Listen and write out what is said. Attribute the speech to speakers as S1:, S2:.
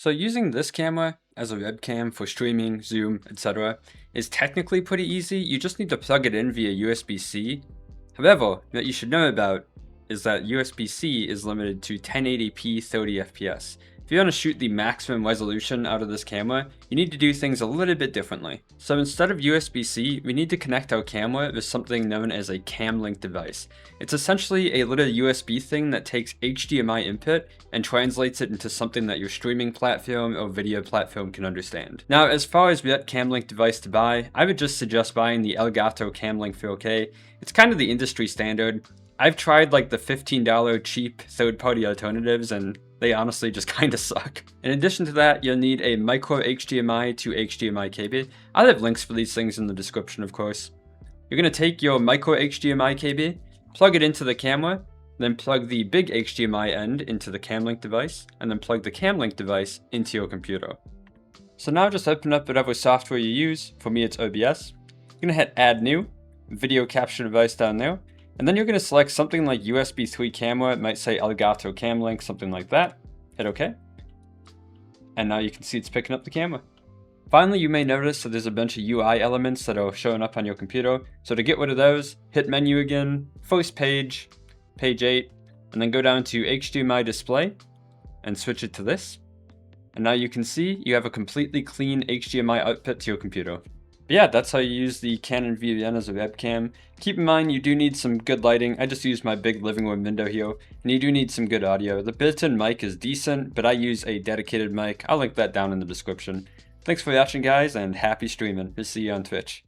S1: So using this camera as a webcam for streaming, Zoom, etc. is technically pretty easy. You just need to plug it in via USB-C. However, what you should know about is that USB-C is limited to 1080p 30 FPS. If you want to shoot the maximum resolution out of this camera, you need to do things a little bit differently. So instead of USB-C, we need to connect our camera with something known as a cam link device. It's essentially a little USB thing that takes HDMI input and translates it into something that your streaming platform or video platform can understand. Now, as far as what cam link device to buy, I would just suggest buying the Elgato Cam Link 4K. It's kind of the industry standard. I've tried like the $15 cheap third-party alternatives and they honestly just kind of suck. In addition to that, you'll need a micro HDMI to HDMI cable. I'll have links for these things in the description, of course. You're going to take your micro HDMI cable, plug it into the camera, then plug the big HDMI end into the Cam Link device, and then plug the Cam Link device into your computer. So now just open up whatever software you use. For me, it's OBS. You're going to hit Add New, Video Capture Device down there. And then you're going to select something like USB 3 camera. It might say Elgato Cam Link, something like that. Hit OK. And now you can see it's picking up the camera. Finally, you may notice that there's a bunch of UI elements that are showing up on your computer. So to get rid of those, hit Menu again, First Page, Page 8, and then go down to HDMI Display and switch it to this. And now you can see you have a completely clean HDMI output to your computer. But yeah, that's how you use the Canon VVN as a webcam. Keep in mind you do need some good lighting. I just used my big living room window here, and you do need some good audio. The built-in mic is decent, but I use a dedicated mic. I'll link that down in the description. Thanks for watching, guys, and happy streaming. We'll see you on Twitch.